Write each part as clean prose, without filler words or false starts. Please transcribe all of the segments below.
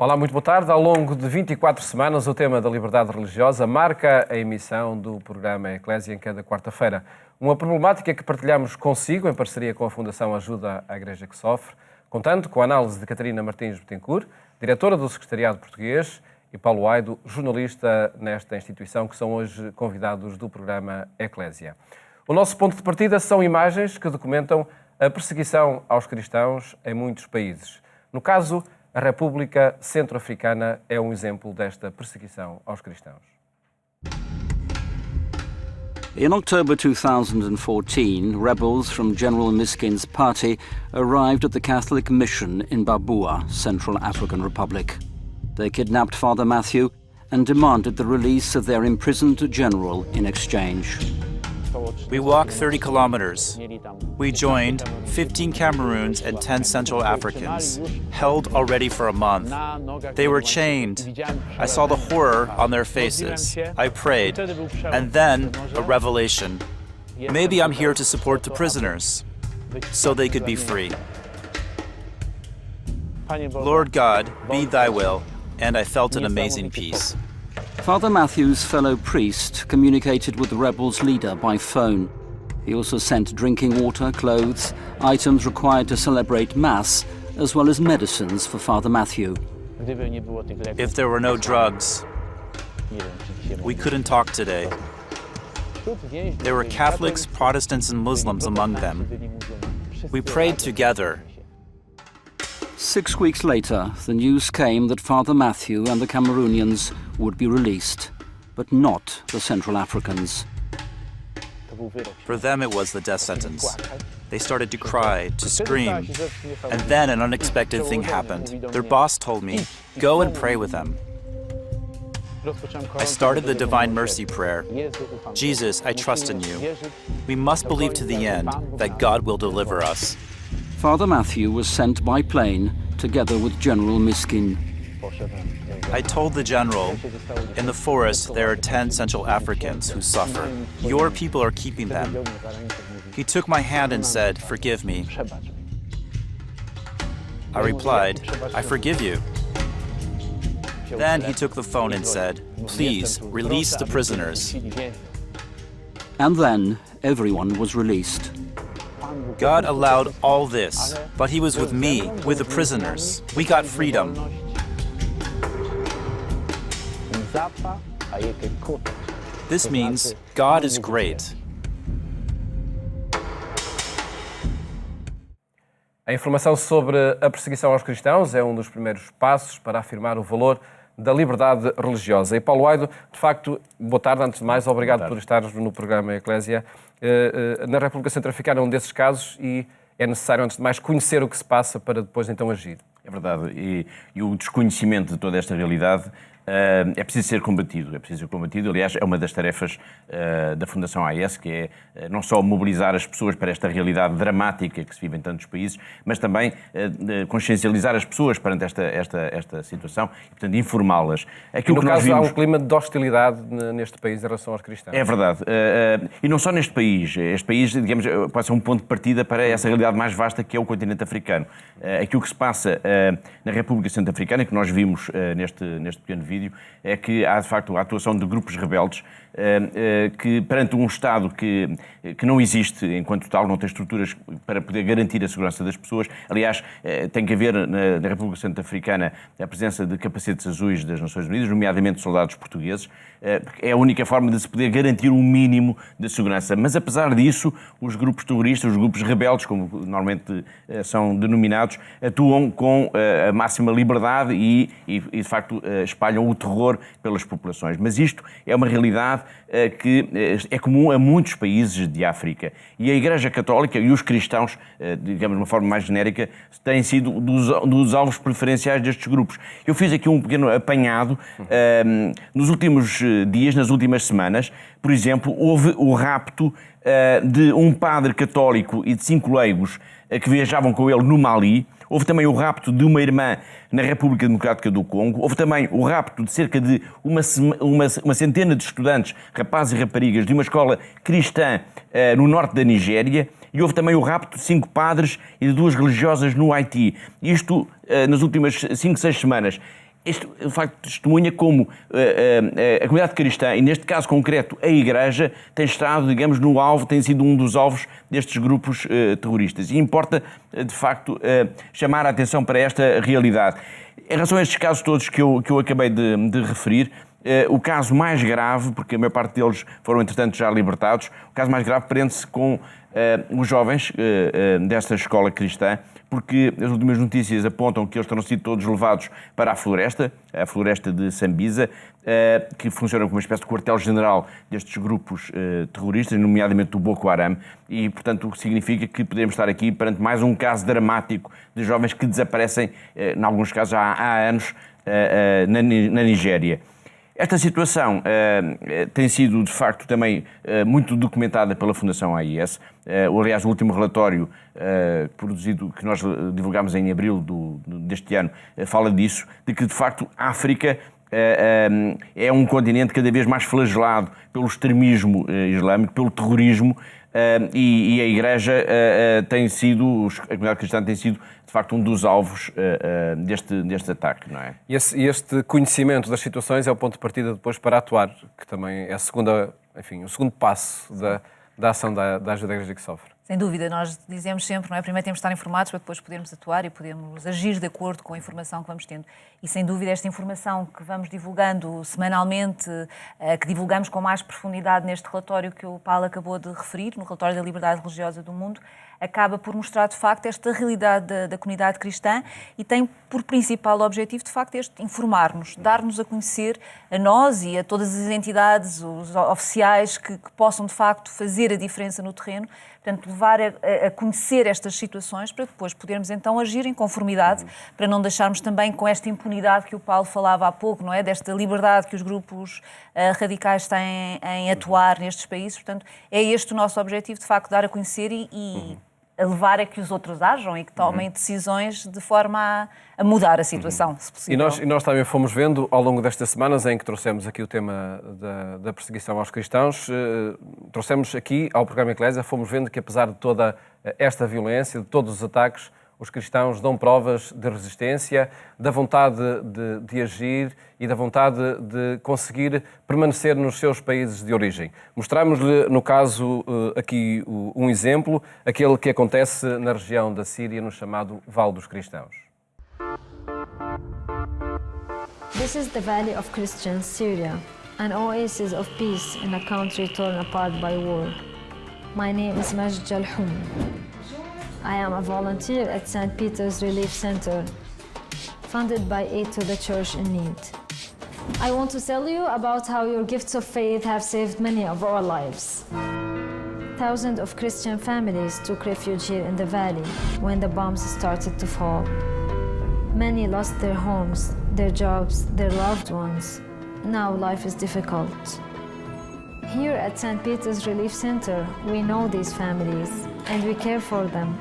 Olá, muito boa tarde. Ao longo de 24 semanas, o tema da liberdade religiosa marca a emissão do programa Eclésia em cada quarta-feira. Uma problemática que partilhamos consigo, em parceria com a Fundação Ajuda à Igreja que Sofre, contando com a análise de Catarina Martins Betancourt, diretora do Secretariado Português, e Paulo Aido, jornalista nesta instituição, que são hoje convidados do programa Eclésia. O nosso ponto de partida são imagens que documentam a perseguição aos cristãos em muitos países. No caso, a República Centro-Africana é um exemplo desta perseguição aos cristãos. In October 2014, rebels from General Miskin's party arrived at the Catholic mission in Babua, Central African Republic. They kidnapped Father Matthew and demanded the release of their imprisoned general in exchange. We walked 30 kilometers. We joined 15 Cameroons and 10 Central Africans, held already for a month. They were chained. I saw the horror on their faces. I prayed, and then a revelation. Maybe I'm here to support the prisoners, so they could be free. Lord God, be thy will, and I felt an amazing peace. Father Matthew's fellow priest communicated with the rebels' leader by phone. He also sent drinking water, clothes, items required to celebrate Mass, as well as medicines for Father Matthew. If there were no drugs, we couldn't talk today. There were Catholics, Protestants, and Muslims among them. We prayed together. 6 weeks later, the news came that Father Matthew and the Cameroonians would be released, but not the Central Africans. For them, it was the death sentence. They started to cry, to scream, and then an unexpected thing happened. Their boss told me, "Go and pray with them." I started the Divine Mercy prayer. Jesus, I trust in you. We must believe to the end that God will deliver us. Father Matthew was sent by plane together with General Miskin. I told the general, in the forest there are 10 Central Africans who suffer. Your people are keeping them. He took my hand and said, "Forgive me." I replied, "I forgive you." Then he took the phone and said, "Please, release the prisoners." And then everyone was released. God allowed all this, but he was with me, with the prisoners. We got freedom. This means God is great. A informação sobre a perseguição aos cristãos é um dos primeiros passos para afirmar o valor da liberdade religiosa. E Paulo Aido, de facto, boa tarde, antes de mais, obrigado por estar no programa Eclésia. Na República Centro-Africana é um desses casos e é necessário, antes de mais, conhecer o que se passa para depois então agir. É verdade, e o desconhecimento de toda esta realidade é preciso ser combatido. Aliás, é uma das tarefas da Fundação AES, que é não só mobilizar as pessoas para esta realidade dramática que se vive em tantos países, mas também consciencializar as pessoas perante esta situação e, portanto, informá-las. No caso, há um clima de hostilidade neste país em relação aos cristãos. É verdade. E não só neste país. Este país, digamos, pode ser um ponto de partida para essa realidade mais vasta que é o continente africano. Aquilo que se passa na República Centro-Africana, que nós vimos neste pequeno vídeo, é que há, de facto, a atuação de grupos rebeldes que, perante um Estado que não existe enquanto tal, não tem estruturas para poder garantir a segurança das pessoas. Aliás, tem que haver na República Centro-Africana a presença de capacetes azuis das Nações Unidas, nomeadamente soldados portugueses. É a única forma de se poder garantir um mínimo de segurança. Mas, apesar disso, os grupos terroristas, os grupos rebeldes, como normalmente são denominados, atuam com a máxima liberdade e de facto, espalham o terror pelas populações. Mas isto é uma realidade que é comum a muitos países de África. E a Igreja Católica e os cristãos, digamos de uma forma mais genérica, têm sido dos alvos preferenciais destes grupos. Eu fiz aqui um pequeno apanhado. Nos últimos dias, nas últimas semanas, por exemplo, houve o rapto de um padre católico e de 5 leigos que viajavam com ele no Mali. Houve também o rapto de uma irmã na República Democrática do Congo. Houve também o rapto de cerca de uma centena de estudantes, rapazes e raparigas, de uma escola cristã no norte da Nigéria. E houve também o rapto de 5 padres e de 2 religiosas no Haiti. Isto nas últimas 5, 6 semanas. Este, de facto, testemunha como a comunidade cristã, e neste caso concreto a Igreja, tem estado, digamos, no alvo, tem sido um dos alvos destes grupos terroristas. E importa, de facto, chamar a atenção para esta realidade. Em relação a estes casos todos que eu acabei de referir, o caso mais grave, porque a maior parte deles foram, entretanto, já libertados, o caso mais grave prende-se com os jovens desta escola cristã, porque as últimas notícias apontam que eles terão sido todos levados para a floresta de Sambisa, que funciona como uma espécie de quartel-general destes grupos terroristas, nomeadamente do Boko Haram, e, portanto, o que significa que podemos estar aqui perante mais um caso dramático de jovens que desaparecem, em alguns casos há anos, na Nigéria. Esta situação tem sido, de facto, também muito documentada pela Fundação AIS. Aliás, o último relatório produzido, que nós divulgámos em abril deste ano, fala disso, de que, de facto, a África é um continente cada vez mais flagelado pelo extremismo islâmico, pelo terrorismo, e a Igreja tem sido, a comunidade cristã tem sido, de facto, um dos alvos deste ataque, não é? E este conhecimento das situações é o ponto de partida depois para atuar, que também é o segundo passo da ação da ajuda à Igreja que sofre. Sem dúvida, nós dizemos sempre, não é? Primeiro temos de estar informados para depois podermos atuar e podermos agir de acordo com a informação que vamos tendo. E sem dúvida esta informação que vamos divulgando semanalmente, que divulgamos com mais profundidade neste relatório que o Paulo acabou de referir, no relatório da liberdade religiosa do mundo, acaba por mostrar de facto esta realidade da comunidade cristã e tem por principal objetivo de facto este informar-nos, dar-nos a conhecer a nós e a todas as entidades, os oficiais que possam de facto fazer a diferença no terreno. Portanto, levar a conhecer estas situações para depois podermos então agir em conformidade, para não deixarmos também com esta impunidade que o Paulo falava há pouco, não é? Desta liberdade que os grupos radicais têm em atuar nestes países. Portanto, é este o nosso objetivo, de facto, dar a conhecer e a levar a que os outros ajam e que tomem decisões de forma a mudar a situação, se possível. E nós também fomos vendo, ao longo destas semanas em que trouxemos aqui o tema da perseguição aos cristãos, trouxemos aqui ao programa Eclésia, fomos vendo que apesar de toda esta violência, de todos os ataques, os cristãos dão provas de resistência, da vontade de agir e da vontade de conseguir permanecer nos seus países de origem. Mostramos-lhe, no caso, aqui um exemplo, aquele que acontece na região da Síria, no chamado Vale dos Cristãos. This is the Valley of Christians, Syria, an oasis of peace in a country torn apart by war. My name is Majd Jalhoum. I am a volunteer at St. Peter's Relief Center, funded by Aid to the Church in Need. I want to tell you about how your gifts of faith have saved many of our lives. Thousands of Christian families took refuge here in the valley when the bombs started to fall. Many lost their homes, their jobs, their loved ones. Now life is difficult. Here at St. Peter's Relief Center, we know these families and we care for them.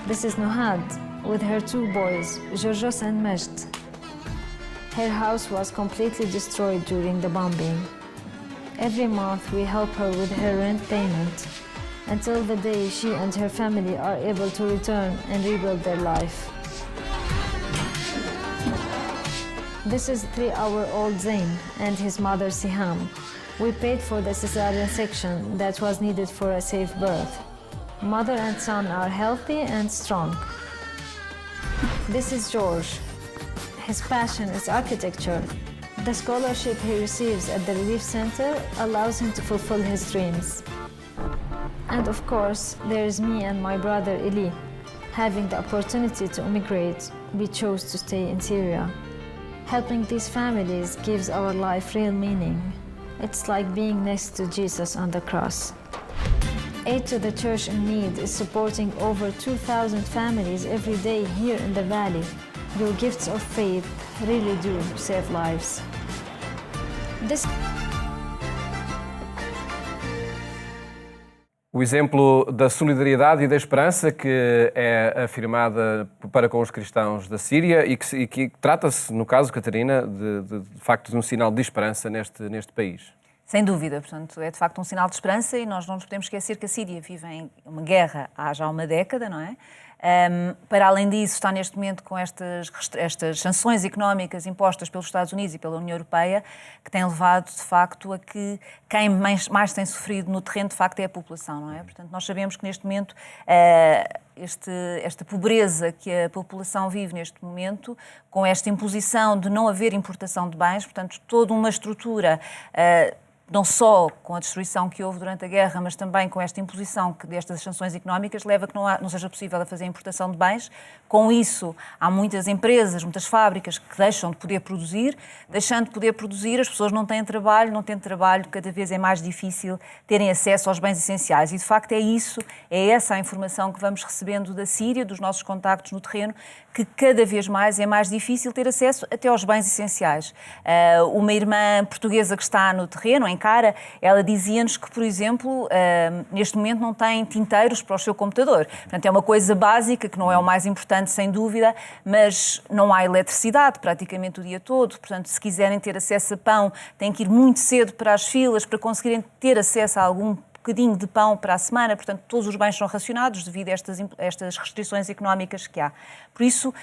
This is Nuhad with her two boys, Georgios and Majd. Her house was completely destroyed during the bombing. Every month we help her with her rent payment until the day she and her family are able to return and rebuild their life. This is 3-year-old Zain and his mother Siham. We paid for the cesarean section that was needed for a safe birth. Mother and son are healthy and strong. This is George. His passion is architecture. The scholarship he receives at the Relief Center allows him to fulfill his dreams. And of course, there is me and my brother Eli. Having the opportunity to immigrate, we chose to stay in Syria. Helping these families gives our life real meaning. It's like being next to Jesus on the cross. Aid to the Church in Need is supporting over 2,000 families every day here in the valley. Your gifts of faith really do save lives. O exemplo da solidariedade e da esperança que é afirmada para com os cristãos da Síria e que trata-se, no caso, Catarina, de facto de um sinal de esperança neste país. Sem dúvida, portanto, é de facto um sinal de esperança e nós não nos podemos esquecer que a Síria vive em uma guerra há já uma década, não é? Para além disso, está neste momento com estas sanções económicas impostas pelos Estados Unidos e pela União Europeia, que têm levado, de facto, a que quem mais tem sofrido no terreno, de facto, é a população, não é? Portanto, nós sabemos que neste momento esta pobreza que a população vive neste momento, com esta imposição de não haver importação de bens, portanto, toda uma estrutura, não só com a destruição que houve durante a guerra, mas também com esta imposição destas sanções económicas, leva a que não seja possível a fazer a importação de bens. Com isso, há muitas empresas, muitas fábricas que deixam de poder produzir. Deixando de poder produzir, as pessoas não têm trabalho, cada vez é mais difícil terem acesso aos bens essenciais. E, de facto, é essa a informação que vamos recebendo da Síria, dos nossos contactos no terreno, que cada vez mais é mais difícil ter acesso até aos bens essenciais. Uma irmã portuguesa que está no terreno, em Cara, ela dizia-nos que, por exemplo, neste momento não tem tinteiros para o seu computador. Portanto, é uma coisa básica, que não é o mais importante, sem dúvida, mas não há eletricidade praticamente o dia todo. Portanto, se quiserem ter acesso a pão, têm que ir muito cedo para as filas para conseguirem ter acesso a algum bocadinho de pão para a semana. Portanto, todos os bens são racionados devido a estas restrições económicas que há. Por isso,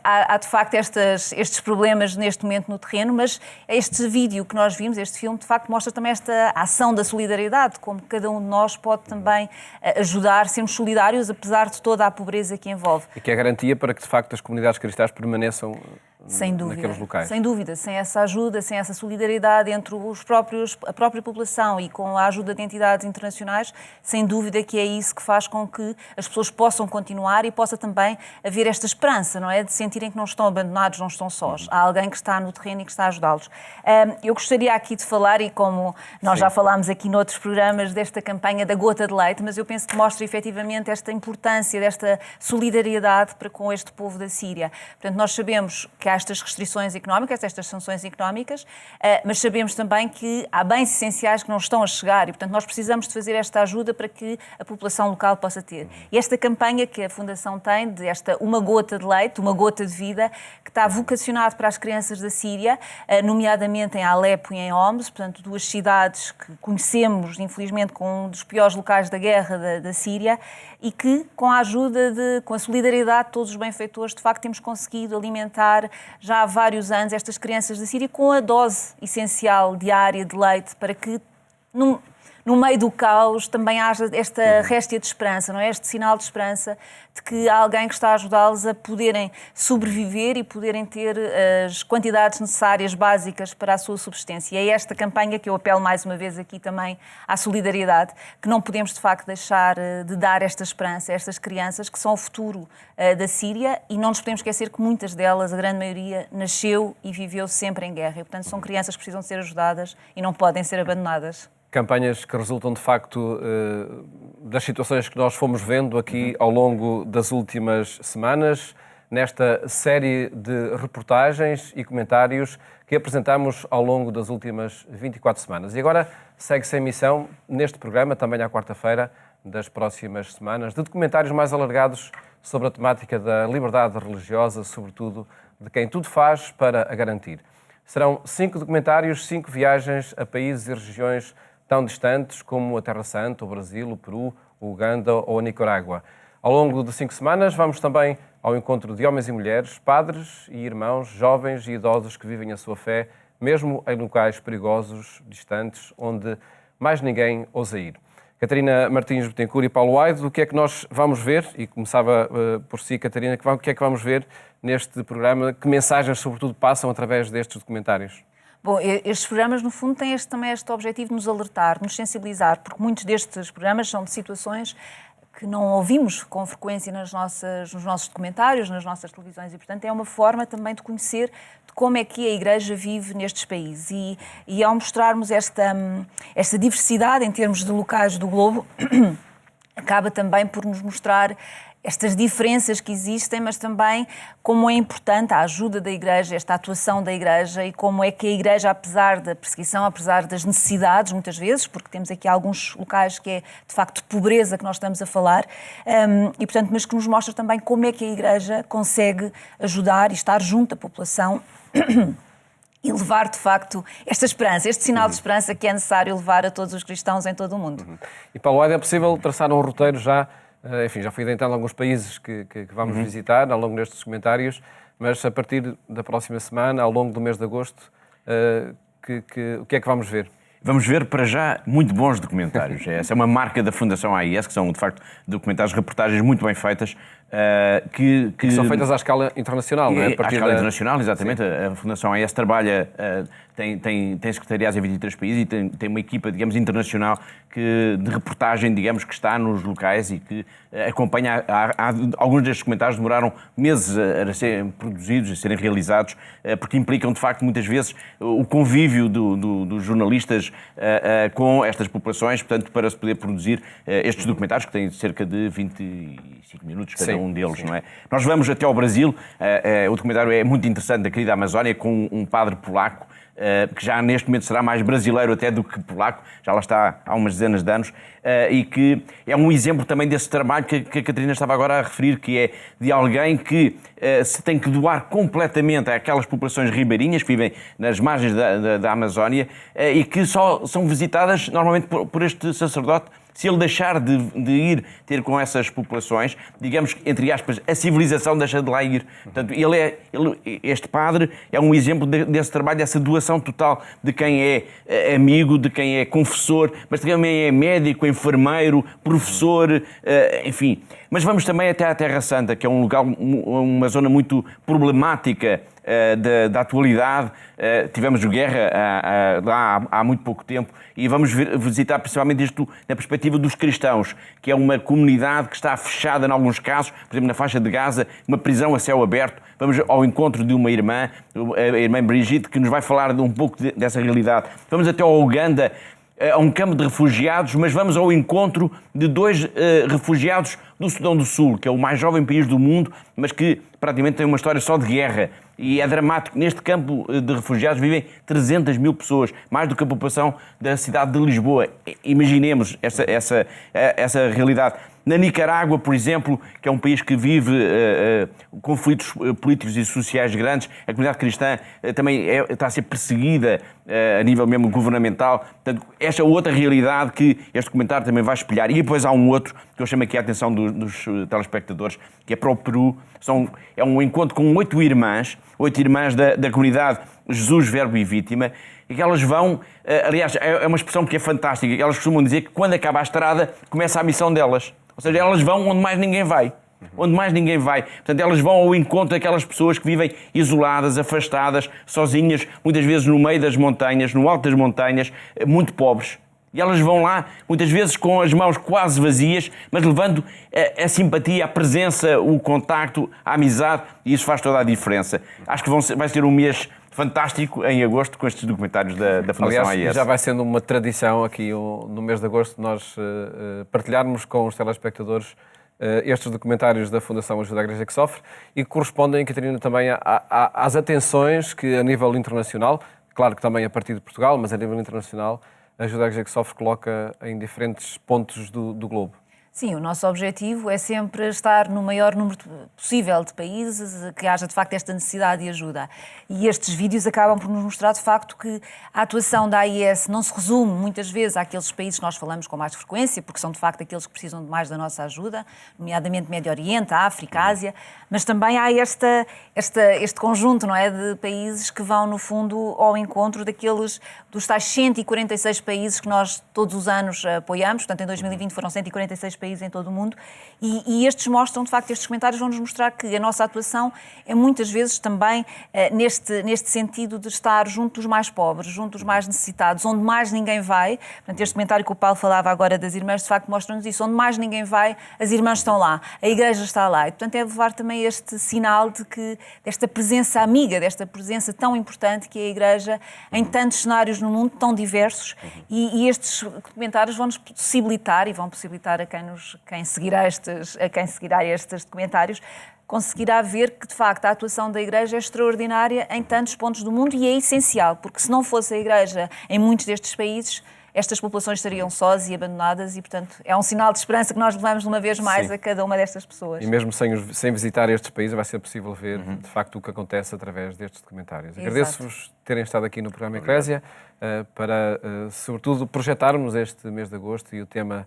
há de facto estes problemas neste momento no terreno, mas este vídeo que nós vimos, este filme, de facto mostra também esta ação da solidariedade, como cada um de nós pode também ajudar, sermos solidários, apesar de toda a pobreza que envolve. E que é garantia para que, de facto, as comunidades cristãs permaneçam sem dúvida, naqueles locais. Sem dúvida, sem essa ajuda, sem essa solidariedade entre a própria população e com a ajuda de entidades internacionais, sem dúvida que é isso que faz com que as pessoas possam continuar e possa também haver esta esperança, não é? De sentirem que não estão abandonados, não estão sós. Há alguém que está no terreno e que está a ajudá-los. Eu gostaria aqui de falar, e como nós já falámos aqui noutros programas, desta campanha da gota de leite, mas eu penso que mostra efetivamente esta importância, desta solidariedade para com este povo da Síria. Portanto, nós sabemos que há estas restrições económicas, estas sanções económicas, mas sabemos também que há bens essenciais que não estão a chegar e, portanto, nós precisamos de fazer esta ajuda para que a população local possa ter. E esta campanha que a Fundação tem, de esta uma gota de leite, uma gota de vida, que está vocacionado para as crianças da Síria, nomeadamente em Alepo e em Homs, portanto, duas cidades que conhecemos, infelizmente, com um dos piores locais da guerra da Síria, e que, com a ajuda, com a solidariedade de todos os benfeitores, de facto, temos conseguido alimentar já há vários anos estas crianças da Síria com a dose essencial diária de leite para que, no meio do caos, também haja esta réstia de esperança, não é? Este sinal de esperança de que há alguém que está a ajudá-los a poderem sobreviver e poderem ter as quantidades necessárias, básicas para a sua subsistência. E é esta campanha que eu apelo mais uma vez aqui também à solidariedade, que não podemos de facto deixar de dar esta esperança a estas crianças que são o futuro da Síria, e não nos podemos esquecer que muitas delas, a grande maioria, nasceu e viveu sempre em guerra. E, portanto, são crianças que precisam ser ajudadas e não podem ser abandonadas. Campanhas que resultam, de facto, das situações que nós fomos vendo aqui ao longo das últimas semanas, nesta série de reportagens e comentários que apresentamos ao longo das últimas 24 semanas. E agora segue-se a emissão, neste programa, também à quarta-feira das próximas semanas, de documentários mais alargados sobre a temática da liberdade religiosa, sobretudo de quem tudo faz para a garantir. Serão 5 documentários, 5 viagens a países e regiões tão distantes como a Terra Santa, o Brasil, o Peru, o Uganda ou a Nicarágua. Ao longo de 5 semanas vamos também ao encontro de homens e mulheres, padres e irmãos, jovens e idosos que vivem a sua fé, mesmo em locais perigosos, distantes, onde mais ninguém ousa ir. Catarina Martins Betancourt e Paulo Aido, o que é que nós vamos ver? E começava por si, Catarina, o que é que vamos ver neste programa? Que mensagens, sobretudo, passam através destes documentários? Bom, estes programas, no fundo, têm também este objetivo de nos alertar, de nos sensibilizar, porque muitos destes programas são de situações que não ouvimos com frequência nos nossos documentários, nas nossas televisões, e, portanto, é uma forma também de conhecer de como é que a Igreja vive nestes países. E ao mostrarmos esta diversidade em termos de locais do globo, acaba também por nos mostrar estas diferenças que existem, mas também como é importante a ajuda da Igreja, esta atuação da Igreja, e como é que a Igreja, apesar da perseguição, apesar das necessidades, muitas vezes, porque temos aqui alguns locais que é, de facto, de pobreza que nós estamos a falar, e, portanto, mas que nos mostra também como é que a Igreja consegue ajudar e estar junto à população e levar, de facto, esta esperança, este sinal de esperança que é necessário levar a todos os cristãos em todo o mundo. E, Paulo Aido, é possível traçar um roteiro já Enfim, já fui adentrando alguns países que vamos visitar ao longo destes documentários, mas a partir da próxima semana, ao longo do mês de agosto, o que é que vamos ver? Vamos ver, para já, muito bons documentários. Essa é uma marca da Fundação AIS, que são, de facto, documentários, reportagens muito bem feitas. Que são feitas à escala internacional, não é? À escala internacional, exatamente. Sim. A Fundação AIS trabalha, tem secretariados em 23 países e tem uma equipa, digamos, internacional de reportagem, digamos, que está nos locais e que acompanha. Alguns destes documentários demoraram meses a serem produzidos, a serem realizados, porque implicam, de facto, muitas vezes o convívio dos jornalistas com estas populações, portanto, para se poder produzir estes documentários, que têm cerca de 25 minutos cada um deles, não é? Nós vamos até ao Brasil, o documentário é muito interessante, da querida Amazónia, com um padre polaco, que já neste momento será mais brasileiro até do que polaco, já lá está há umas dezenas de anos, e que é um exemplo também desse trabalho que a Catarina estava agora a referir, que é de alguém que se tem que doar completamente àquelas populações ribeirinhas que vivem nas margens da Amazónia e que só são visitadas normalmente por este sacerdote. Se ele deixar de ir ter com essas populações, digamos que, entre aspas, a civilização deixa de lá ir. Portanto, este padre é um exemplo desse trabalho, dessa doação total de quem é amigo, de quem é confessor, mas também é médico, enfermeiro, professor, enfim. Mas vamos também até à Terra Santa, que é um lugar, uma zona muito problemática da atualidade. Tivemos guerra lá há muito pouco tempo e vamos visitar principalmente isto na perspectiva dos cristãos, que é uma comunidade que está fechada em alguns casos, por exemplo, na faixa de Gaza, uma prisão a céu aberto. Vamos ao encontro de uma irmã, a irmã Brigitte, que nos vai falar um pouco dessa realidade. Vamos até ao Uganda, a um campo de refugiados, mas vamos ao encontro de 2 refugiados do Sudão do Sul, que é o mais jovem país do mundo, mas que praticamente tem uma história só de guerra. E é dramático. Neste campo de refugiados vivem 300 mil pessoas, mais do que a população da cidade de Lisboa. Imaginemos essa realidade. Na Nicarágua, por exemplo, que é um país que vive conflitos políticos e sociais grandes, a comunidade cristã também está a ser perseguida a nível mesmo governamental. Portanto, esta é outra realidade que este documentário também vai espelhar. E depois há um outro que eu chamo aqui a atenção dos telespectadores, que é para o Peru. É um encontro com 8 irmãs da comunidade Jesus, Verbo e Vítima, e que elas vão, aliás, é uma expressão que é fantástica, elas costumam dizer que quando acaba a estrada, começa a missão delas. Ou seja, elas vão onde mais ninguém vai. Onde mais ninguém vai. Portanto, elas vão ao encontro daquelas pessoas que vivem isoladas, afastadas, sozinhas, muitas vezes no meio das montanhas, no alto das montanhas, muito pobres. E elas vão lá, muitas vezes com as mãos quase vazias, mas levando a simpatia, a presença, o contacto, a amizade, e isso faz toda a diferença. Acho que vai ser um mês fantástico em agosto com estes documentários da Fundação AIS. Já vai sendo uma tradição aqui no mês de agosto nós partilharmos com os telespectadores estes documentários da Fundação Ajuda à Igreja que Sofre e que correspondem, Catarina, também às atenções que a nível internacional, claro que também a partir de Portugal, mas a nível internacional, a Ajuda à Igreja que Sofre coloca em diferentes pontos do globo. Sim, o nosso objetivo é sempre estar no maior número possível de países, que haja de facto esta necessidade de ajuda. E estes vídeos acabam por nos mostrar de facto que a atuação da AIS não se resume muitas vezes àqueles países que nós falamos com mais frequência, porque são de facto aqueles que precisam de mais da nossa ajuda, nomeadamente Médio Oriente, a África, a Ásia, mas também há este conjunto, não é, de países que vão no fundo ao encontro dos tais 146 países que nós todos os anos apoiamos. Portanto, em 2020 foram 146 países em todo o mundo, e estes mostram, de facto, estes comentários vão-nos mostrar que a nossa atuação é muitas vezes também neste sentido de estar junto dos mais pobres, junto dos mais necessitados, onde mais ninguém vai. Portanto, este comentário que o Paulo falava agora das irmãs, de facto, mostra-nos isso. Onde mais ninguém vai, as irmãs estão lá, a igreja está lá. E, portanto, é levar também este sinal desta presença amiga, desta presença tão importante que é a igreja em tantos cenários no mundo, tão diversos, e estes documentários vão-nos possibilitar, e vão possibilitar a quem seguirá estes documentários, conseguirá ver que, de facto, a atuação da Igreja é extraordinária em tantos pontos do mundo e é essencial, porque se não fosse a Igreja em muitos destes países, estas populações estariam sós e abandonadas e, portanto, é um sinal de esperança que nós levamos de uma vez mais a cada uma destas pessoas. E mesmo sem visitar estes países vai ser possível ver, de facto, o que acontece através destes documentários. Agradeço-vos terem estado aqui no programa Eclésia para, sobretudo, projetarmos este mês de agosto e o tema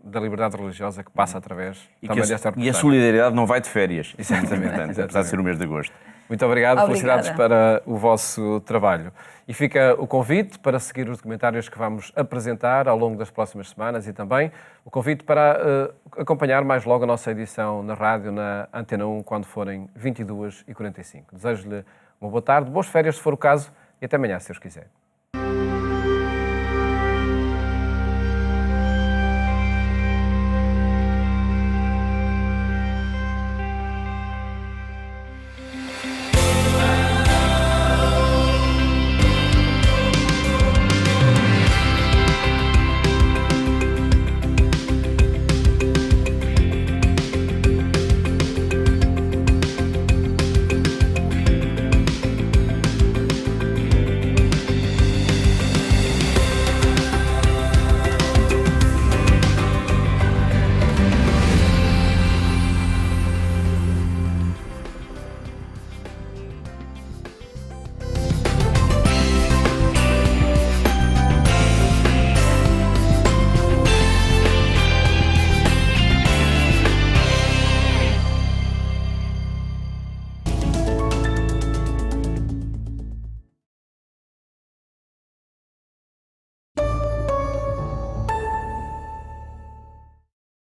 da liberdade religiosa que passa através E, também que desta a, e a reportagem. solidariedade não vai de férias. Exatamente, Portanto, apesar de ser o mês de agosto. Muito obrigado, Obrigada. felicidades para o vosso trabalho. E fica o convite para seguir os documentários que vamos apresentar ao longo das próximas semanas e também o convite para acompanhar mais logo a nossa edição na rádio, na Antena 1, quando forem 22h45. Desejo-lhe uma boa tarde, boas férias se for o caso e até amanhã, se Deus quiser.